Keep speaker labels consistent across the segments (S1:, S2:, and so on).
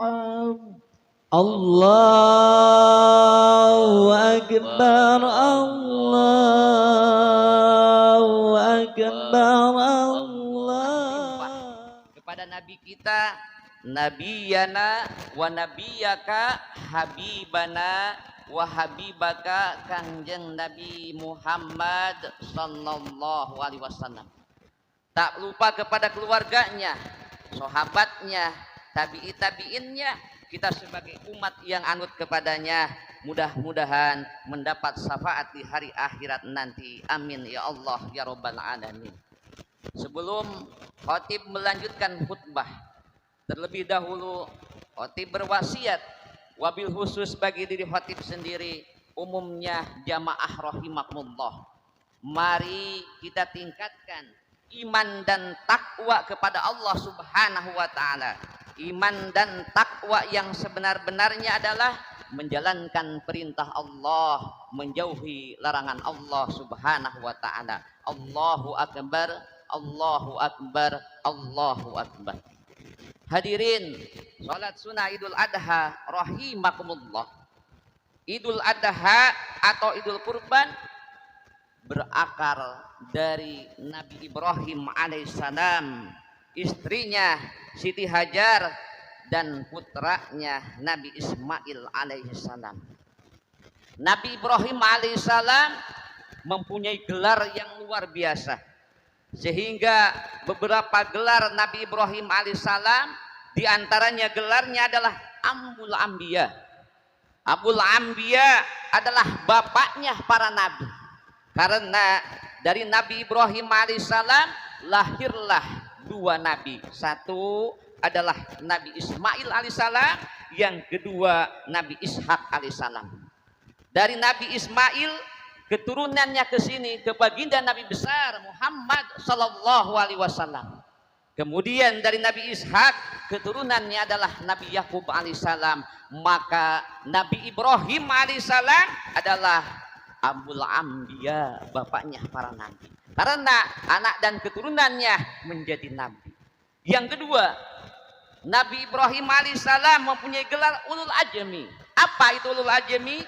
S1: Allahu Akbar, Allahu Akbar, Allah.
S2: Kepada Nabi kita, Nabiyana wa nabiyaka, Habibana wa habibaka, Kanjeng Nabi Muhammad sallallahu alaihi wasallam. Tak lupa kepada keluarganya, sahabatnya, tabi'innya, kita sebagai umat yang anut kepadanya, mudah-mudahan mendapat syafaat di hari akhirat nanti. Amin ya Allah ya rabbal alamin. Sebelum khatib melanjutkan khutbah, terlebih dahulu khatib berwasiat, wabil khusus bagi diri khatib sendiri, umumnya jamaah rahimakumullah. Mari kita tingkatkan iman dan takwa kepada Allah Subhanahu wa taala. Iman dan takwa yang sebenar-benarnya adalah menjalankan perintah Allah, menjauhi larangan Allah Subhanahu wa taala. Allahu akbar, Allahu akbar, Allahu akbar. Hadirin salat sunnah Idul Adha rahimakumullah. Idul Adha atau Idul Kurban berakar dari Nabi Ibrahim alaihissalam, istrinya Siti Hajar, dan putranya Nabi Ismail alaihissalam. Nabi Ibrahim alaihissalam mempunyai gelar yang luar biasa, sehingga beberapa gelar Nabi Ibrahim alaihissalam, diantaranya gelarnya adalah Abul Anbiya. Abul Anbiya adalah bapaknya para nabi, karena dari Nabi Ibrahim alaihissalam lahirlah dua nabi. Satu adalah Nabi Ismail alaihissalam, yang kedua Nabi Ishak alaihissalam. Dari Nabi Ismail keturunannya ke sini ke baginda Nabi besar Muhammad sallallahu alaihi wasallam. Kemudian dari Nabi Ishak keturunannya adalah Nabi Yakub alaihissalam. Maka Nabi Ibrahim alaihissalam adalah Abul Anbiya, bapaknya para nabi, karena anak dan keturunannya menjadi nabi. Yang kedua, Nabi Ibrahim alaihissalam mempunyai gelar Ulul Ajmi. Apa itu Ulul Ajmi?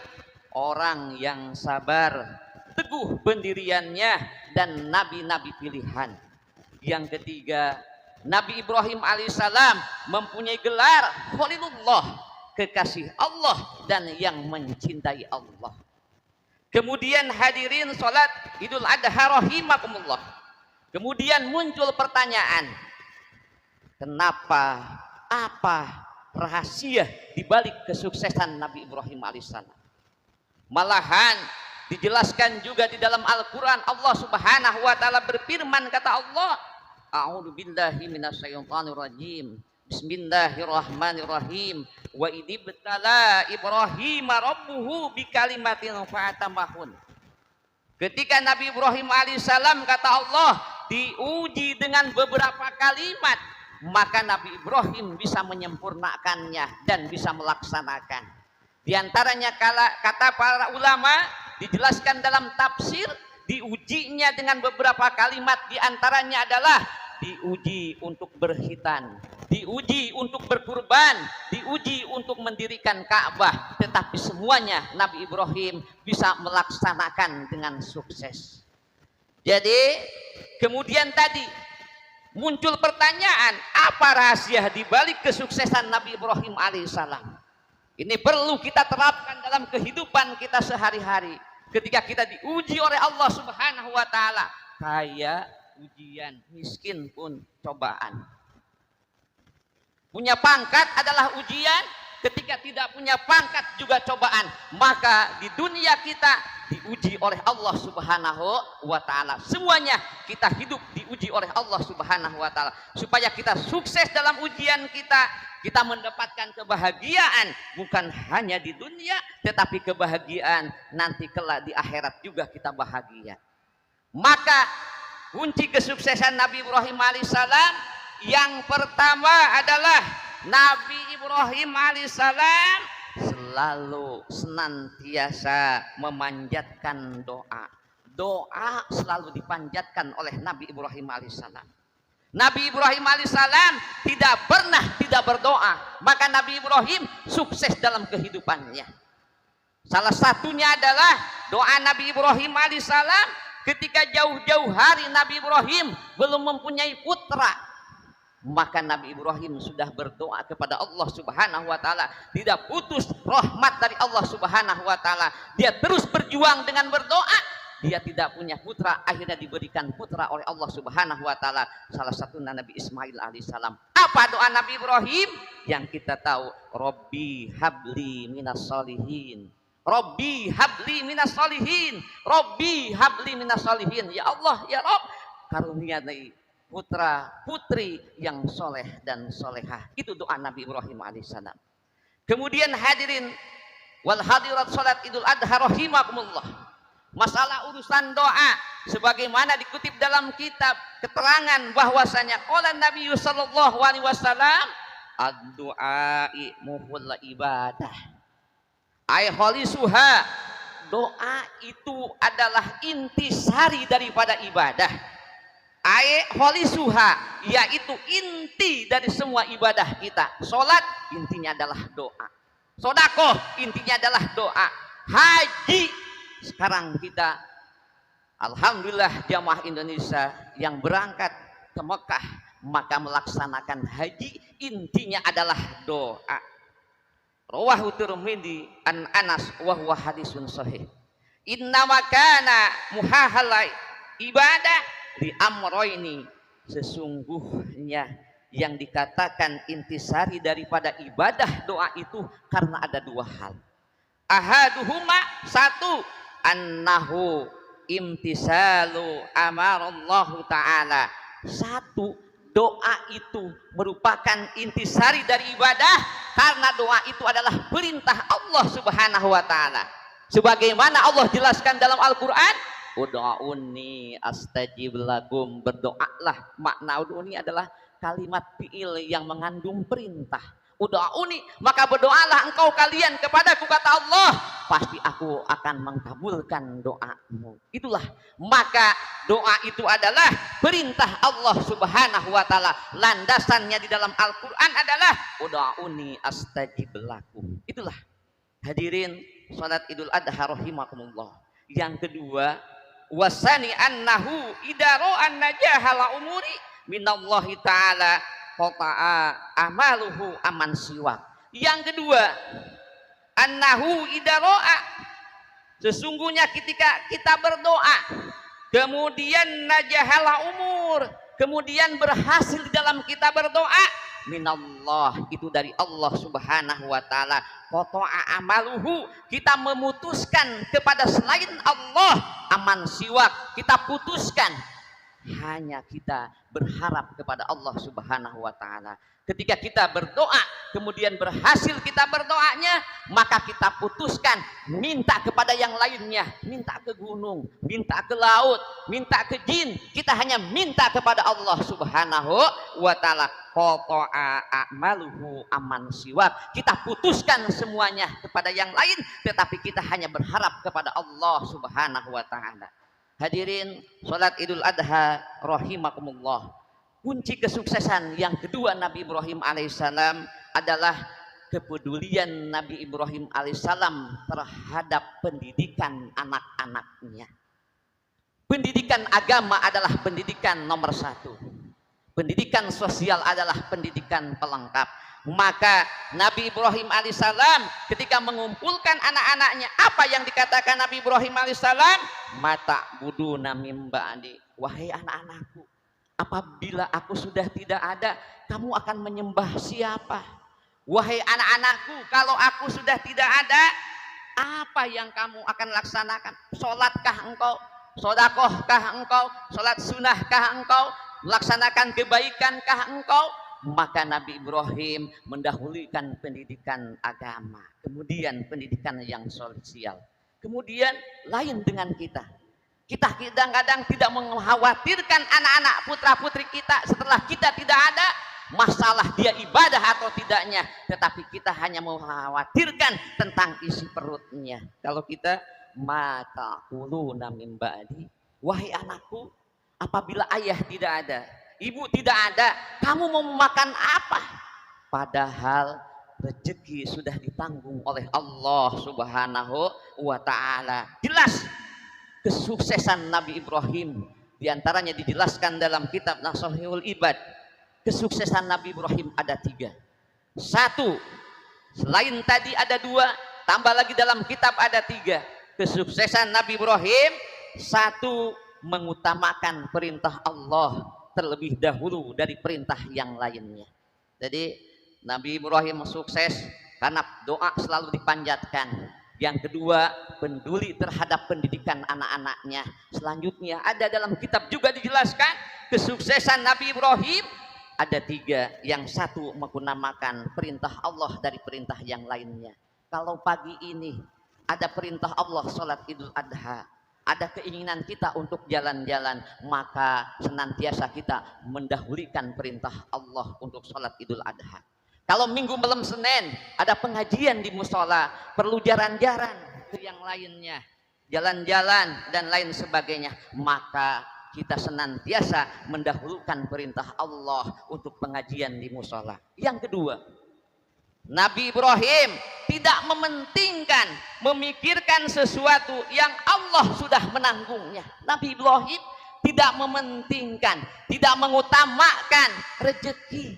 S2: Orang yang sabar, teguh pendiriannya, dan nabi-nabi pilihan. Yang ketiga, Nabi Ibrahim alaihissalam mempunyai gelar Khalilullah, kekasih Allah dan yang mencintai Allah. Kemudian hadirin salat Idul Adha rahimakumullah. Kemudian muncul pertanyaan, kenapa, apa rahasia dibalik kesuksesan Nabi Ibrahim alaihissalam? Malahan dijelaskan juga di dalam Al-Quran. Allah Subhanahu wa ta'ala berfirman, kata Allah, a'udzu billahi minasyaitonir rajim, bismillahirrahmanirrahim, wa idibtala Ibrahim rabbuhu bikalimatin fa'atamahun. Ketika Nabi Ibrahim alaihissalam, kata Allah, diuji dengan beberapa kalimat, maka Nabi Ibrahim bisa menyempurnakannya dan bisa melaksanakan. Di antaranya kata para ulama, dijelaskan dalam tafsir, diujinya dengan beberapa kalimat. Di antaranya adalah diuji untuk berkhitan, diuji untuk berkurban, diuji untuk mendirikan Ka'bah. Tetapi semuanya Nabi Ibrahim bisa melaksanakan dengan sukses. Jadi kemudian tadi muncul pertanyaan, apa rahasia dibalik kesuksesan Nabi Ibrahim alaihissalam? Ini perlu kita terapkan dalam kehidupan kita sehari-hari. Ketika kita diuji oleh Allah Subhanahu wa ta'ala, kaya ujian, miskin pun cobaan. Punya pangkat adalah ujian, ketika tidak punya pangkat juga cobaan. Maka di dunia kita diuji oleh Allah Subhanahu wa ta'ala. Semuanya kita hidup diuji oleh Allah Subhanahu wa ta'ala, supaya kita sukses dalam ujian kita mendapatkan kebahagiaan bukan hanya di dunia, tetapi kebahagiaan nanti kelak di akhirat juga kita bahagia. Maka kunci kesuksesan Nabi Ibrahim alaihissalam yang pertama adalah Nabi Ibrahim alaihissalam selalu senantiasa memanjatkan doa. Doa selalu dipanjatkan oleh Nabi Ibrahim alaihissalam. Nabi Ibrahim alaihissalam tidak pernah tidak berdoa, maka Nabi Ibrahim sukses dalam kehidupannya. Salah satunya adalah doa Nabi Ibrahim alaihissalam ketika jauh-jauh hari Nabi Ibrahim belum mempunyai putra, maka Nabi Ibrahim sudah berdoa kepada Allah Subhanahu wa taala, tidak putus rahmat dari Allah Subhanahu wa taala. Dia terus berjuang dengan berdoa. Dia tidak punya putra, akhirnya diberikan putra oleh Allah Subhanahu wa taala. Salah satunya Nabi Ismail alaihissalam. Apa doa Nabi Ibrahim? Yang kita tahu, Robbi habli minas solihin. Robbi habli minas solihin. Robbi habli minas solihin. Ya Allah, ya Rob, karuniai putra putri yang soleh dan solehah. Itu doa Nabi Ibrahim alaihissalam. Kemudian hadirin wal hadirat salat Idul Adha rahimakumullah. Masalah urusan doa sebagaimana dikutip dalam kitab keterangan bahwasanya qala Nabi sallallahu alaihi wasallam ad-du'ai muhul ibadah. Ai khalisuha, doa itu adalah intisari daripada ibadah. Ai khalisuha, yaitu inti dari semua ibadah kita. Salat intinya adalah doa. Sedekah intinya adalah doa. Haji, sekarang kita alhamdulillah jamaah Indonesia yang berangkat ke Mekah maka melaksanakan haji intinya adalah doa. Rawahu Tirmidzi an Anas wa huwa hadisun sahih. Inna ma kana muhahalai ibadah di amroini, sesungguhnya yang dikatakan intisari daripada ibadah doa itu karena ada dua hal. Ahaduhuma, satu, annahu imtisalu amarallahu ta'ala. Satu, doa itu merupakan intisari dari ibadah karena doa itu adalah perintah Allah Subhanahu wa taala. Sebagaimana Allah jelaskan dalam Al-Qur'an, ud'auni astajib lakum, berdoalah. Makna ud'uni adalah kalimat fi'il yang mengandung perintah. Ud'auni, maka berdoalah engkau kalian kepadaku, kata Allah, pasti aku akan mengabulkan doamu. Itulah, maka doa itu adalah perintah Allah Subhanahu wa taala. Landasannya di dalam Al-Qur'an adalah ud'auni astajib lakum. Itulah hadirin salat Idul Adha rahimakumullah. Yang kedua, wasani annahu idaro an najahala umuri minallahi ta'ala qata'a amaluhu aman siwak. Yang kedua, annahu idaro'a, sesungguhnya ketika kita berdoa kemudian najahala umur, kemudian berhasil di dalam kita berdoa, minallah, itu dari Allah Subhanahu wa taala. Qata'a amaluhu, kita memutuskan kepada selain Allah, aman siwak, kita putuskan, hanya kita berharap kepada Allah Subhanahu wa taala. Ketika kita berdoa kemudian berhasil kita berdoanya, maka kita putuskan minta kepada yang lainnya, minta ke gunung, minta ke laut, minta ke jin, kita hanya minta kepada Allah Subhanahu wa taala. Qata'a a'maluhu aman siwak, kita putuskan semuanya kepada yang lain, tetapi kita hanya berharap kepada Allah Subhanahu wa taala. Hadirin salat Idul Adha rahimakumullah. Kunci kesuksesan yang kedua Nabi Ibrahim alaihissalam adalah kepedulian Nabi Ibrahim alaihissalam terhadap pendidikan anak-anaknya. Pendidikan agama adalah pendidikan nomor satu. Pendidikan sosial adalah pendidikan pelengkap. Maka Nabi Ibrahim alaihissalam ketika mengumpulkan anak-anaknya, apa yang dikatakan Nabi Ibrahim alaihissalam? Mata buduna mim ba'di, wahai anak-anakku, apabila aku sudah tidak ada, kamu akan menyembah siapa? Wahai anak-anakku, kalau aku sudah tidak ada, apa yang kamu akan laksanakan? Sholatkah engkau? Sodakohkah engkau? Sholat sunnahkah engkau? Melaksanakan kebaikankah engkau? Maka Nabi Ibrahim mendahulukan pendidikan agama, kemudian pendidikan yang sosial, kemudian lain dengan kita. Kita kadang-kadang tidak mengkhawatirkan anak-anak putra putri kita setelah kita tidak ada, masalah dia ibadah atau tidaknya, tetapi kita hanya mengkhawatirkan tentang isi perutnya. Kalau kita mata hulu namim ba'di, wahai anakku, apabila ayah tidak ada, ibu tidak ada, kamu mau makan apa? Padahal rezeki sudah ditanggung oleh Allah Subhanahu wa taala. Jelas kesuksesan Nabi Ibrahim, diantaranya dijelaskan dalam kitab Nashihul Ibad. Kesuksesan Nabi Ibrahim ada 3. 1, selain tadi ada 2, tambah lagi dalam kitab ada 3. Kesuksesan Nabi Ibrahim, 1, mengutamakan perintah Allah terlebih dahulu dari perintah yang lainnya. Jadi Nabi Ibrahim sukses karena doa selalu dipanjatkan. Yang kedua, peduli terhadap pendidikan anak-anaknya. Selanjutnya ada dalam kitab juga dijelaskan kesuksesan Nabi Ibrahim ada 3. Yang 1, mengutamakan perintah Allah dari perintah yang lainnya. Kalau pagi ini ada perintah Allah sholat Idul Adha, ada keinginan kita untuk jalan-jalan, maka senantiasa kita mendahulukan perintah Allah untuk sholat Idul Adha. Kalau minggu malam Senin ada pengajian di musola, perlu jalan-jalan ke yang lainnya, jalan-jalan dan lain sebagainya, maka kita senantiasa mendahulukan perintah Allah untuk pengajian di musola. Yang kedua, Nabi Ibrahim tidak mementingkan, memikirkan sesuatu yang Allah sudah menanggungnya. Nabi Ibrahim tidak mementingkan, tidak mengutamakan rezeki,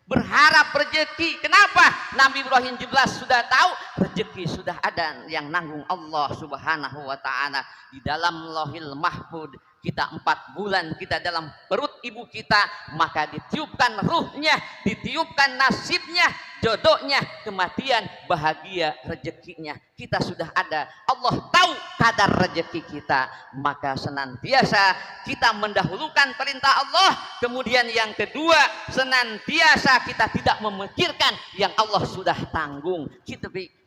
S2: berharap rezeki. Kenapa? Nabi Ibrahim jelas sudah tahu rezeki sudah ada yang nanggung Allah Subhanahu wa taala. Di dalam Lauhil Mahfud kita 4 bulan kita dalam perut ibu kita, maka ditiupkan ruhnya, ditiupkan nasibnya, jodohnya, kematian, bahagia, rezekinya. Kita sudah ada. Allah tahu kadar rezeki kita, maka senantiasa kita mendahulukan perintah Allah. Kemudian yang kedua, senantiasa kita tidak memikirkan yang Allah sudah tanggung.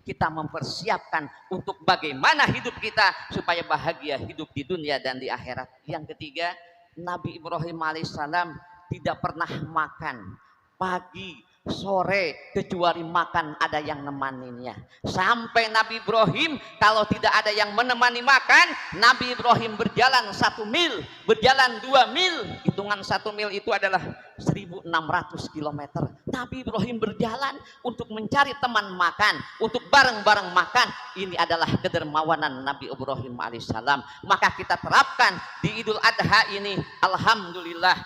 S2: Kita mempersiapkan untuk bagaimana hidup kita supaya bahagia hidup di dunia dan di akhirat. Yang ketiga, Nabi Ibrahim alaihissalam tidak pernah makan pagi, sore, kecuali makan ada yang nemaninnya. Sampai Nabi Ibrahim kalau tidak ada yang menemani makan, Nabi Ibrahim berjalan 1 mil, berjalan 2 mil. Hitungan 1 mil itu adalah 1600 km. Nabi Ibrahim berjalan untuk mencari teman makan, untuk bareng-bareng makan. Ini adalah kedermawanan Nabi Ibrahim alaihissalam. Maka kita terapkan di Idul Adha ini, alhamdulillah,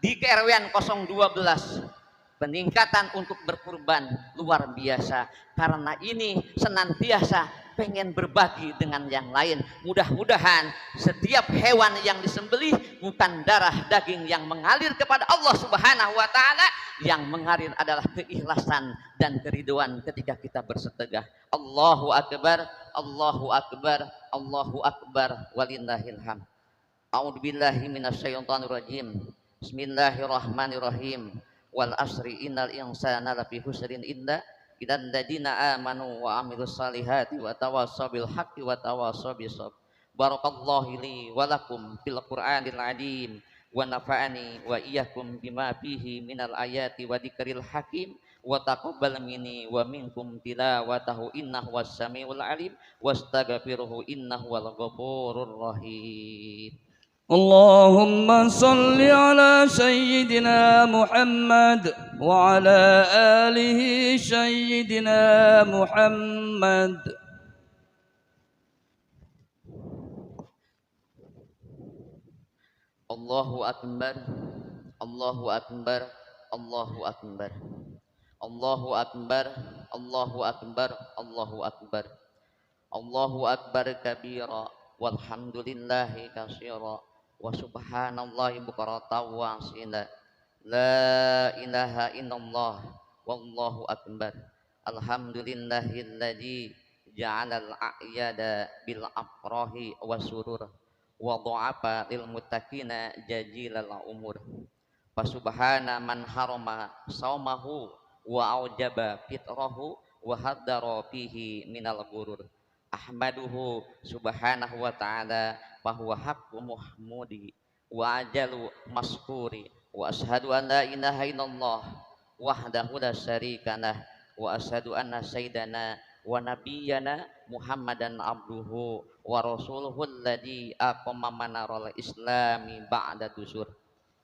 S2: di KRW 012 peningkatan untuk berkurban luar biasa. Karena ini senantiasa pengen berbagi dengan yang lain. Mudah-mudahan setiap hewan yang disembelih bukan darah daging yang mengalir kepada Allah Subhanahu wa taala, yang mengalir adalah keikhlasan dan keriduan ketika kita bersedekah. Allahu akbar, Allahu akbar, Allahu akbar, walillahil hamd. A'udzubillahi minasyaitonir rajim. Bismillahirrahmanirrahim. Wal asri innal insana lafi husrin illa idzal ladzina amanu wa amilus salihati wa tawassaw bil haqqi wa tawassaw bis sabr. Barakallahu li wa lakum fil Qur'anil azim wa nafa'ani wa iyyakum bima fihi minal ayati wa dzikril hakim wa taqabbal minni wa minkum tilawatahu innahu was-sami'ul alim wastaghfiruhu innahu wal ghafurur rahim.
S3: اللهم صل على سيدنا محمد وعلى آله سيدنا محمد.
S2: Allahu akbar, Allahu akbar, Allahu akbar, Allahu akbar, Allahu akbar, Allahu akbar, Allahu akbar kabira walhamdulillahi katsira wa subhanallahi bukratan wa asila. La ilaha illallah wallahu akbar. Alhamdulillahilladzi ja'alal a'yada bil afrahi wa surur wa dha'afa lil muttaqina jajilal umur. Fa subhana man harama saumahu wa aujaba fitrahu wa haddara fihi minal ghurur. Ahmaduhu subhanahu wa ta'ala fahuwa haqqu muhmudi wa ajalu maskuri wa ashadu an la ilaha illallah wahdahu la syarika lah wa ashadu anna sayyidana wa nabiyyana Muhammadan abduhu wa rasuluhu alladhi aqama manaral islami ba'da dusur.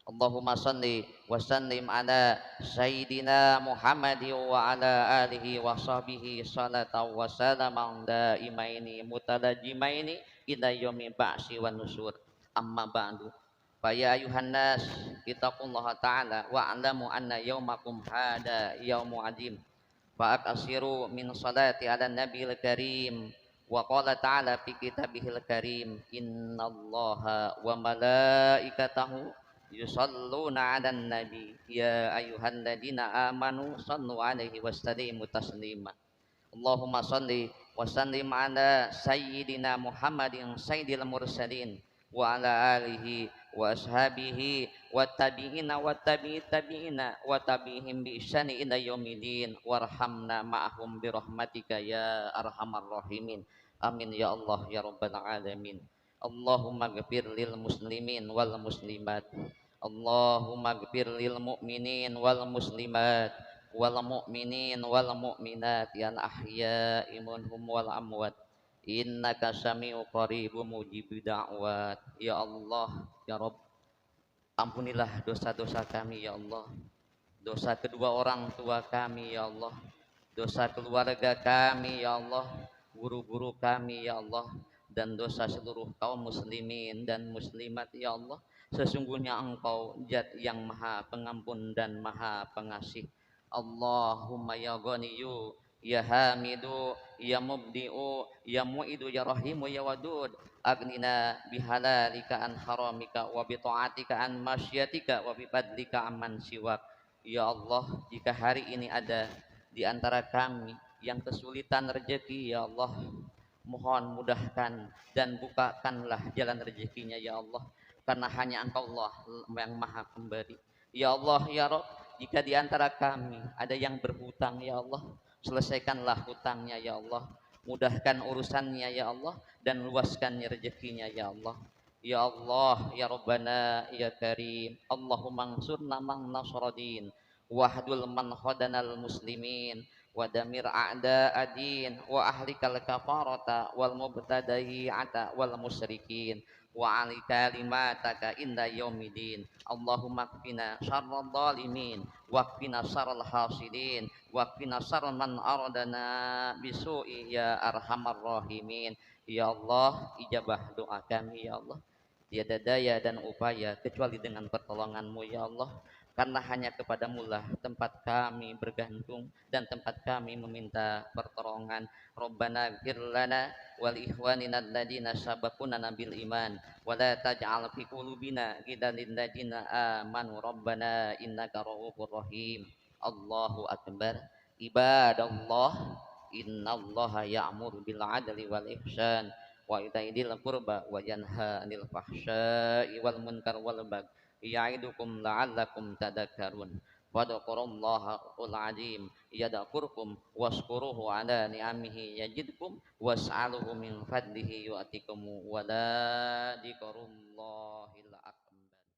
S2: Allahumma salli wa sallim ala Sayyidina Muhammad wa ala alihi wa sahbihi salatan wa salaman daimaini mutalajimaini ila yaumil ba'si wan nusur. Amma ba'du. Fa ya ayuhan nas ittaqullaha ta'ala wa a'lamu anna yaumakum hada yaumu azim. Fa aqsiru min salati ala nabiyil karim. Wa qala ta'ala fi kitabihil karim innallaha wa malaikatahu yusalluna 'alan nabi ya ayyuhalladzina amanu sallu 'alaihi wasallimu taslima. Allahumma shalli wa sallim ala sayyidina Muhammadin sayyidil mursalin wa ala alihi wa ashabihi wa tabi'ina wa tabi'it tabi'ina wa tabi'ihim bi ihsani ila yaumil warhamna ma'ahum bi rahmatika ya arhamar rahimin. Amin ya Allah ya rabbal alamin. Allahumma ghfir lil muslimin wal muslimat. Allahumma ghfir lil mu'minin wal muslimat wal mu'minin wal mu'minat yang ahya'i minhum wal amwat. Innaka sami'u qaribun mujibud da'wat. Ya Allah ya Rabb, ampunilah dosa-dosa kami ya Allah, dosa kedua orang tua kami ya Allah, dosa keluarga kami ya Allah, guru-guru kami ya Allah, dan dosa seluruh kaum muslimin dan muslimat ya Allah. Sesungguhnya Engkau Zat yang Maha Pengampun dan Maha Pengasih. Allahumma ya Ghaniyu ya Hamidu ya Mubdi'u ya Mu'idu ya Rahimu ya Wadud, agnina bihalalika an haramika wa bi ta'atika an masyiatika wa bi fadlika amman siwak. Ya Allah, jika hari ini ada di antara kami yang kesulitan rezeki ya Allah, mohon mudahkan dan bukakanlah jalan rezekinya ya Allah, karena hanya Engkau Allah yang Maha Pemberi. Ya Allah ya Rabb, jika di antara kami ada yang berhutang ya Allah, selesaikanlah hutangnya ya Allah, mudahkan urusannya ya Allah, dan luaskan rezekinya ya Allah. Ya Allah ya Rabbana ya Karim, Allahumma ansurna man nasradin wahdul man khadanal muslimin wa damir a'da adin wa ahlikal kafarata wal mubtadai'ata wal musyrikin wa ali kalimataka inda yaumidin. Allahumma kfina syarral zalimin wa kfina syarral hasidin wa kfina syarral man aradana bisu'i ya arhamar rahimin. Ya Allah, ijabah doa kami ya Allah. Tiada daya dan upaya kecuali dengan pertolongan-Mu ya Allah, karena hanya kepadamu lah tempat kami bergantung dan tempat kami meminta pertolongan. Rabbana ighfir lana wal ikhwanina alladziina sabaquna bil iman wa la taj'al fi qulubina ghillan lil ladziina amanu rabbana innaka ra'ufur rahim. Allahu akbar. Ibadallah, innallaha ya'muru bil 'adli wal ihsan wa ita'i dzil qurba wa yanha 'anil fahsya'i wal munkar wal baghi ya'idukum la'allakum tadhakkarun. Wadhkurullahal azim yadhkurkum washkuruhu ala ni'amihi yazidkum was'aluhu min fadlihi yu'tikum wa la dzikrullahi